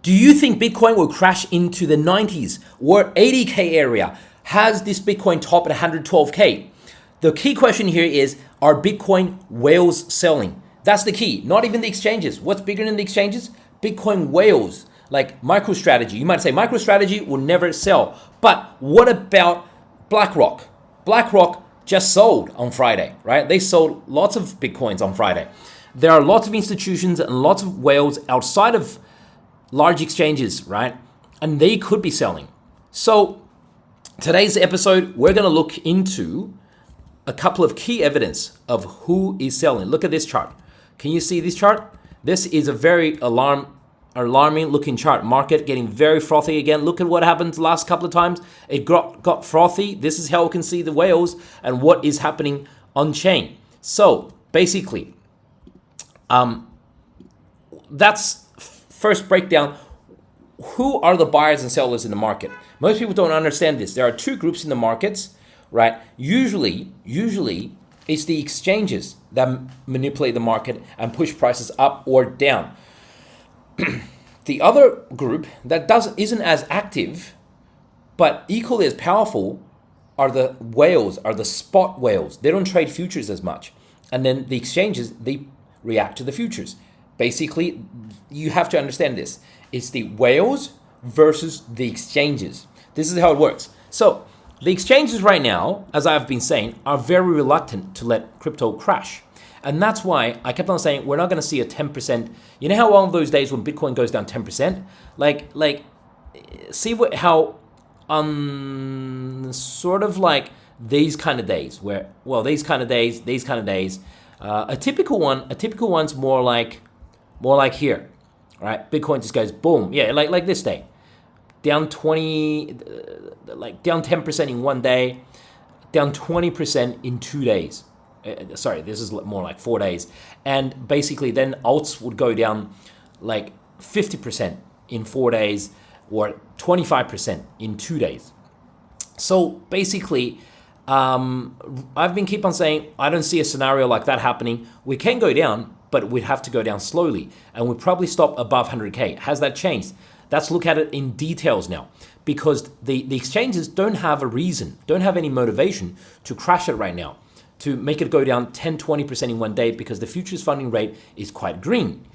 Do you think Bitcoin will crash into the 90s or 80K area? Has this Bitcoin top at 112K? The key question here is, are Bitcoin whales selling? That's the key, not even the exchanges. What's bigger than the exchanges? Bitcoin whales, like MicroStrategy. You might say MicroStrategy will never sell, but what about BlackRock? BlackRock just sold on Friday, right? They sold lots of Bitcoins on Friday. There are lots of institutions and lots of whales outside of large exchanges, right? And they could be selling. So today's episode, we're going to look into a couple of key evidence of who is selling. Look at this chart. Can you see this chart? This is a very alarming looking chart. Market getting very frothy again. Look at what happened the last couple of times. It got frothy. This is how we can see the whales and what is happening on chain. So basically, that's first breakdown. Who are the buyers and sellers in the market? Most people don't understand this. There are two groups in the markets, right? Usually it's the exchanges that manipulate the market and push prices up or down. The other group that isn't as active, but equally as powerful, are the whales, are the spot whales. They don't trade futures as much. And then the exchanges, they react to the futures. Basically, you have to understand this. It's the whales versus the exchanges. This is how it works. So the exchanges right now, as I've been saying, are very reluctant to let crypto crash. And that's why I kept on saying we're not going to see a 10%. You know how one of those days when Bitcoin goes down 10%? See how sort of like these kind of days where, well, these kind of days, a typical one's more like here, right? Bitcoin just goes boom. Yeah, like this day. Down 10% in one day, down 20% in 2 days. Sorry, this is more like 4 days. And basically then alts would go down like 50% in 4 days or 25% in 2 days. So basically, I've been keep on saying, I don't see a scenario like that happening. We can go down, but we'd have to go down slowly. And we'd probably stop above 100K. Has that changed? Let's look at it in details now, because the exchanges don't have a reason, don't have any motivation to crash it right now, to make it go down 10, 20% in one day, because the futures funding rate is quite green.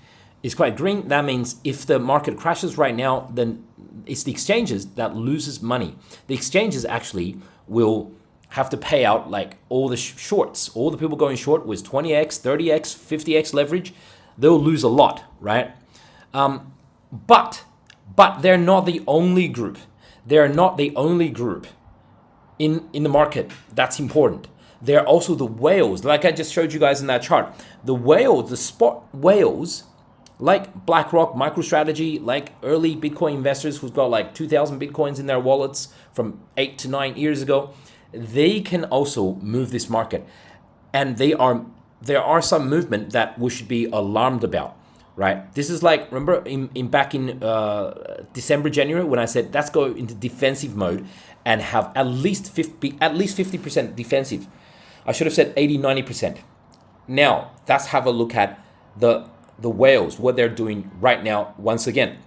It's quite green. That means if the market crashes right now, then it's the exchanges that loses money. The exchanges actually will have to pay out like all the shorts, all the people going short with 20x, 30x, 50x leverage. They'll lose a lot, right? But they're not the only group. They're not the only group in the market. That's important. They're also the whales, like I just showed you guys in that chart. The whales, the spot whales, like BlackRock, MicroStrategy, like early Bitcoin investors who've got like 2,000 Bitcoins in their wallets from 8 to 9 years ago, they can also move this market. And there are some movement that we should be alarmed about. Right. This is like, remember back in December, January, when I said let's go into defensive mode and have at least 50% defensive. I should have said 80, 90%. Now let's have a look at the whales, what they're doing right now. Once again,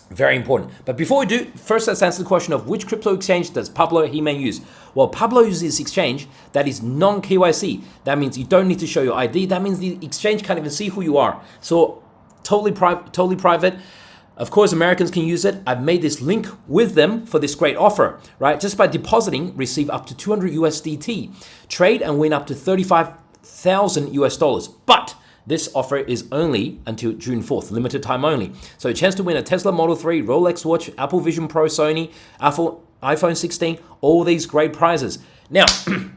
very important. But before we do, first let's answer the question of which crypto exchange does Pablo He-Man use? Well, Pablo uses this exchange that is non-KYC. That means you don't need to show your ID. That means the exchange can't even see who you are. So totally private. Of course, Americans can use it. I've made this link with them for this great offer, right? Just by depositing, receive up to 200 USDT, trade and win up to 35,000 US dollars. But this offer is only until June 4th, limited time only. So a chance to win a Tesla Model 3, Rolex watch, Apple Vision Pro, Sony, Apple iPhone 16, all these great prizes. Now,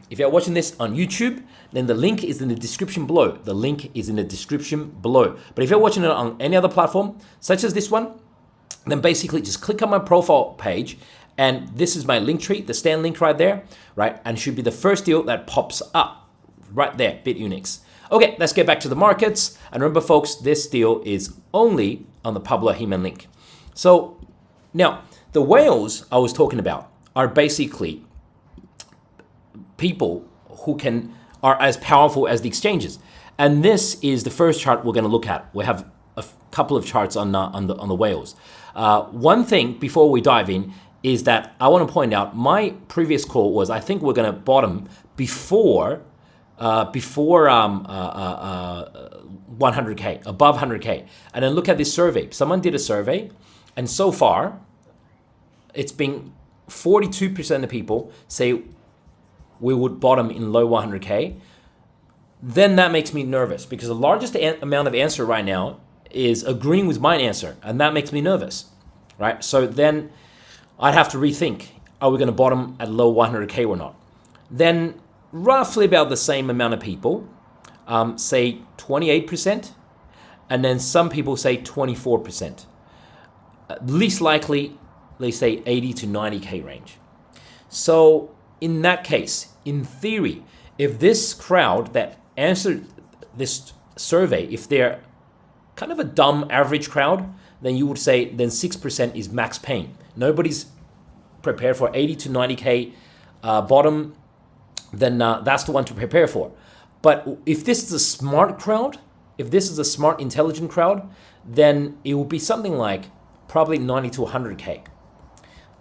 if you're watching this on YouTube, then the link is in the description below. The link is in the description below. But if you're watching it on any other platform, such as this one, then basically just click on my profile page, and this is my link tree, the stand link right there, right? And it should be the first deal that pops up right there, Bitunix. Okay, let's get back to the markets. And remember, folks, this deal is only on the Pablo He-Man link. So now, the whales I was talking about are basically people who are as powerful as the exchanges. And this is the first chart we're going to look at. We have a couple of charts on the whales. One thing before we dive in is that I want to point out my previous call was I think we're going to bottom before 100K, above 100K. And then look at this survey. Someone did a survey, and so far, it's been 42% of people say we would bottom in low 100K. Then that makes me nervous because the largest amount of answer right now is agreeing with my answer, and that makes me nervous, right? So then I'd have to rethink, are we going to bottom at low 100K or not? Then roughly about the same amount of people say 28%, and then some people say 24%. Least likely, they say 80 to 90K range. So in that case, in theory, if this crowd that answered this survey, if they're kind of a dumb average crowd, then you would say then 6% is max pain. Nobody's prepared for 80 to 90K bottom, then that's the one to prepare for. But if this is a smart crowd, if this is a smart, intelligent crowd, then it will be something like probably 90 to 100K.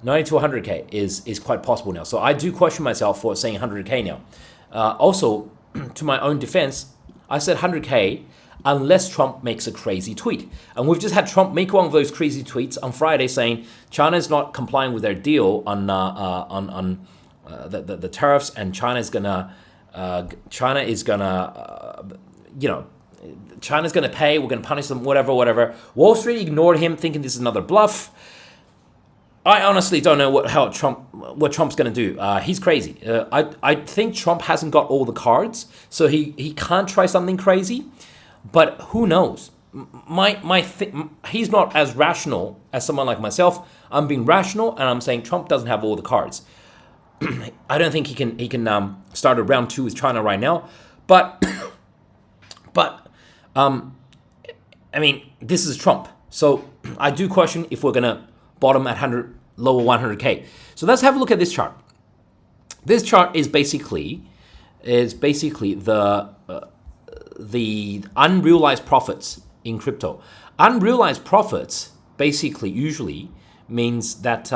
90 to 100K is quite possible now. So I do question myself for saying 100K now. Also, to my own defense, I said 100K unless Trump makes a crazy tweet. And we've just had Trump make one of those crazy tweets on Friday saying China is not complying with their deal on the tariffs, and China's gonna pay. We're gonna punish them, whatever. Wall Street ignored him, thinking this is another bluff. I honestly don't know what Trump's gonna do. He's crazy. I think Trump hasn't got all the cards, so he can't try something crazy. But who knows? He's not as rational as someone like myself. I'm being rational, and I'm saying Trump doesn't have all the cards. I don't think he can start a round two with China right now. But I mean, this is Trump. So I do question if we're gonna bottom at lower 100K. So let's have a look at this chart. This chart is basically the unrealized profits in crypto. Unrealized profits basically usually means that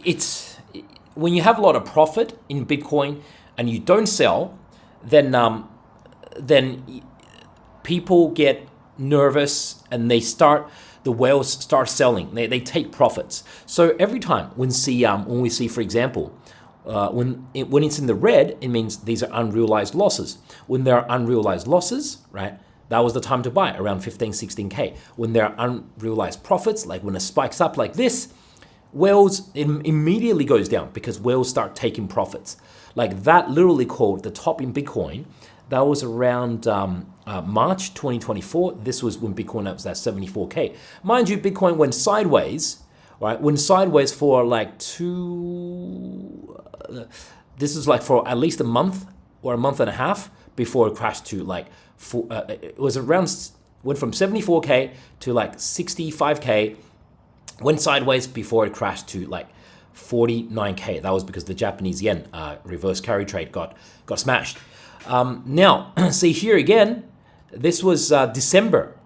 it's when you have a lot of profit in Bitcoin and you don't sell, then people get nervous and the whales start selling. They take profits. So every time when we see, for example, when it's in the red, it means these are unrealized losses. When there are unrealized losses, right, that was the time to buy, around 15, 16K. When there are unrealized profits, like when it spikes up like this, whales immediately goes down because whales start taking profits. Like that literally called the top in Bitcoin. That was around March 2024. This was when Bitcoin was at 74K. Mind you, Bitcoin went sideways, right? Went sideways for like this is like for at least a month or a month and a half before it crashed to like, it was around, went from 74K to like 65K, went sideways before it crashed to like 49K. That was because the Japanese yen reverse carry trade got smashed. Now, see here again, this was December.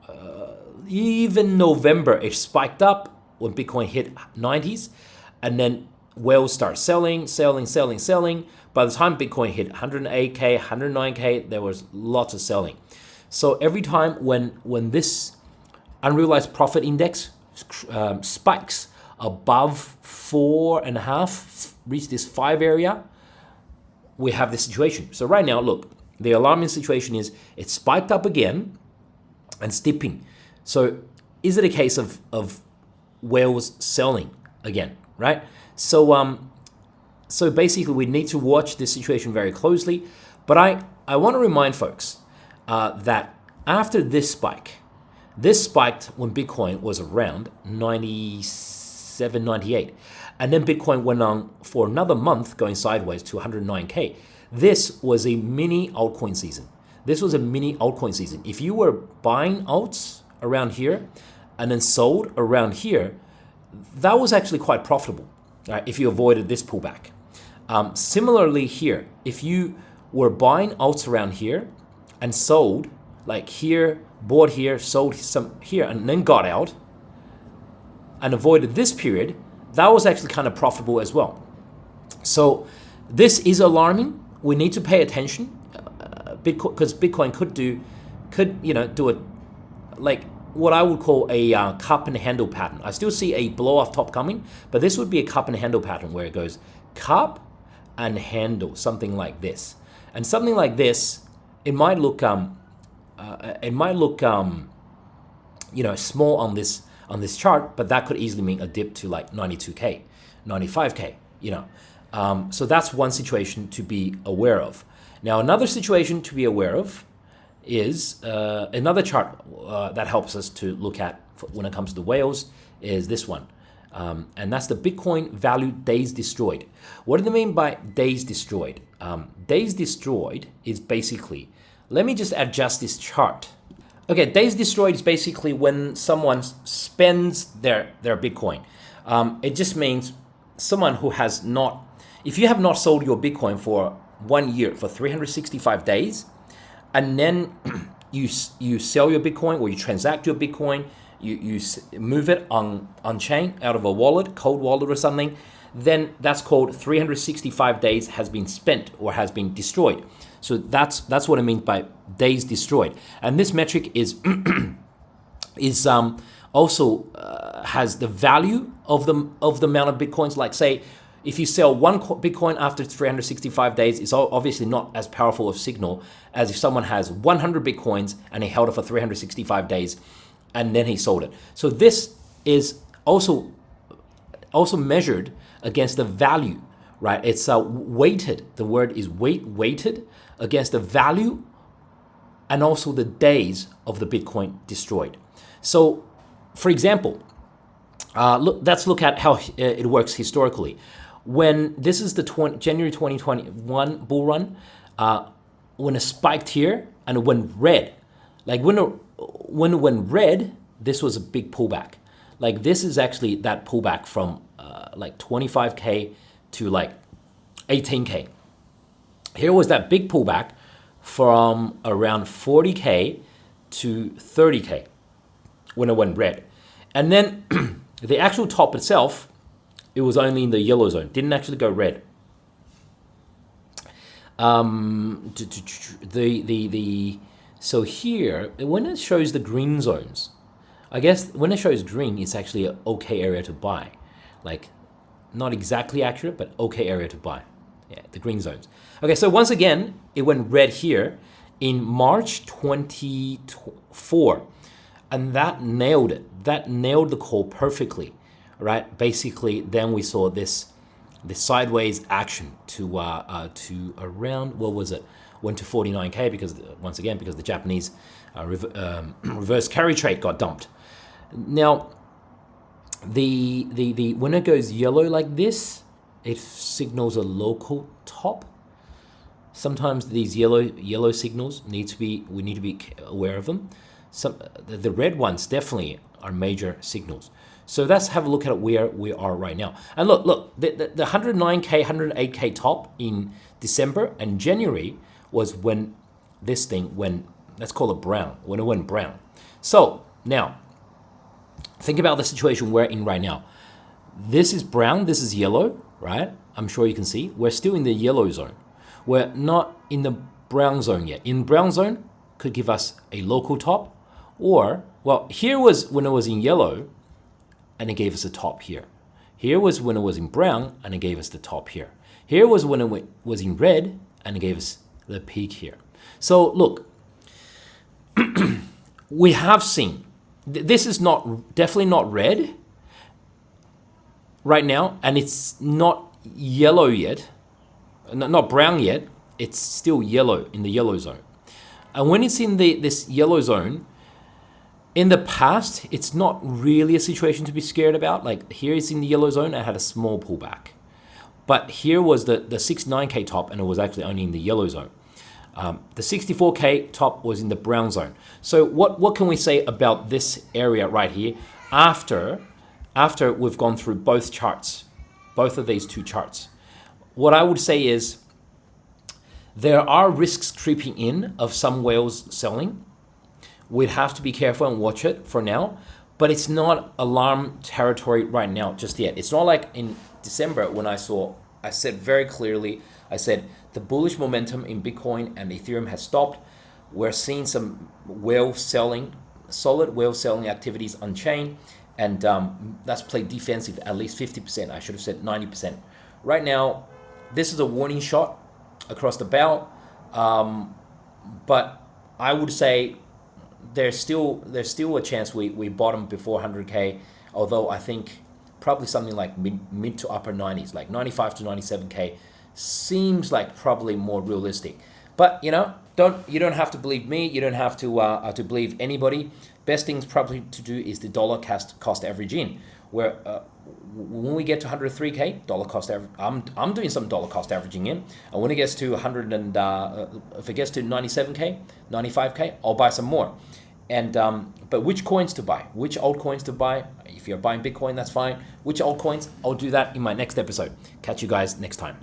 Even November, it spiked up when Bitcoin hit 90s, and then whales start selling. By the time Bitcoin hit 108K, 109K, there was lots of selling. So every time when this unrealized profit index spikes above 4.5, reach this 5 area, we have this situation. So right now, look, the alarming situation is it spiked up again and dipping. So is it a case of whales selling again, right? So basically we need to watch this situation very closely. But I want to remind folks that after this spiked when Bitcoin was around 97, 98. And then Bitcoin went on for another month going sideways to 109K. This was a mini altcoin season. If you were buying alts around here and then sold around here, that was actually quite profitable, right, if you avoided this pullback. Similarly here, if you were buying alts around here and sold like here, bought here, sold some here, and then got out and avoided this period, that was actually kind of profitable as well. So this is alarming. We need to pay attention, because Bitcoin could do a like what I would call a cup and handle pattern. I still see a blow off top coming, but this would be a cup and handle pattern where it goes cup and handle, something like this, and something like this. It might look small on this chart, but that could easily mean a dip to like 92k, 95k. So that's one situation to be aware of. Now, another situation to be aware of is another chart that helps us to look at when it comes to the whales is this one. And that's the Bitcoin value days destroyed. What do they mean by days destroyed? Days destroyed is basically, let me just adjust this chart. Okay, days destroyed is basically when someone spends their Bitcoin. It just means someone who has not, if you have not sold your Bitcoin for 1 year, for 365 days, and then you sell your Bitcoin or you transact your Bitcoin, you move it on chain out of a wallet, cold wallet or something, then that's called 365 days has been spent or has been destroyed. So that's what I mean by days destroyed. And this metric is also has the value of the amount of Bitcoins. Like say, if you sell one Bitcoin after 365 days, it's obviously not as powerful of signal as if someone has 100 Bitcoins and he held it for 365 days and then he sold it. So this is also measured against the value, right? It's weighted. The word is weighted against the value and also the days of the Bitcoin destroyed. So, for example, let's look at how it works historically. When this is the January 2021 bull run, when it spiked here and it went red, like when it went red, this was a big pullback. Like this is actually that pullback from like 25k to like 18k. Here was that big pullback from around 40k to 30k when it went red. And then the actual top itself, it was only in the yellow zone, didn't actually go red. So here, when it shows the green zones, I guess when it shows green, it's actually an okay area to buy. Like, not exactly accurate, but okay area to buy. Yeah, the green zones. Okay, so once again, it went red here in March 24, and that nailed it. That nailed the call perfectly, right? Basically, then we saw this sideways action to around, what was it? Went to 49k because once again, because the Japanese reverse carry trade got dumped. Now, the when it goes yellow like this, it signals a local top. Sometimes these yellow signals we need to be aware of them. The red ones definitely are major signals. So let's have a look at where we are right now. And look, the 109k, 108k top in December and January was when this thing went, let's call it brown, when it went brown. So now, think about the situation we're in right now. This is brown, this is yellow, right? I'm sure you can see. We're still in the yellow zone. We're not in the brown zone yet. In brown zone could give us a local top, or, well, here was when it was in yellow, and it gave us a top here. Here was when it was in brown, and it gave us the top here. Here was when it was in red, and it gave us the peak here. So look, we have seen, this is definitely not red right now, and it's not yellow yet, not brown yet, it's still yellow in the yellow zone. And when it's in this yellow zone, in the past, it's not really a situation to be scared about. Like here it's in the yellow zone, I had a small pullback. But here was the 69k top, and it was actually only in the yellow zone. The 64k top was in the brown zone. So what can we say about this area right here after we've gone through both charts, both of these two charts? What I would say is there are risks creeping in of some whales selling. we'd have to be careful and watch it for now. But it's not alarm territory right now just yet. It's not like in December when I said very clearly, I said the bullish momentum in Bitcoin and Ethereum has stopped. We're seeing some solid whale selling activities on chain, and that's played defensive at least 50%. I should have said 90%. Right now, this is a warning shot across the bow, but I would say there's still a chance we bottom before 100K, although I think probably something like mid to upper 90s, like 95 to 97K seems like probably more realistic. But you don't have to believe me. You don't have to believe anybody. Best things probably to do is the dollar cost average in, where when we get to 103K dollar cost average, I'm doing some dollar cost averaging in, and when it gets to 100 and if it gets to 97K, 95K, I'll buy some more. And but which coins to buy, which altcoins to buy? If you're buying Bitcoin, that's fine. Which altcoins? I'll do that in my next episode. Catch you guys next time.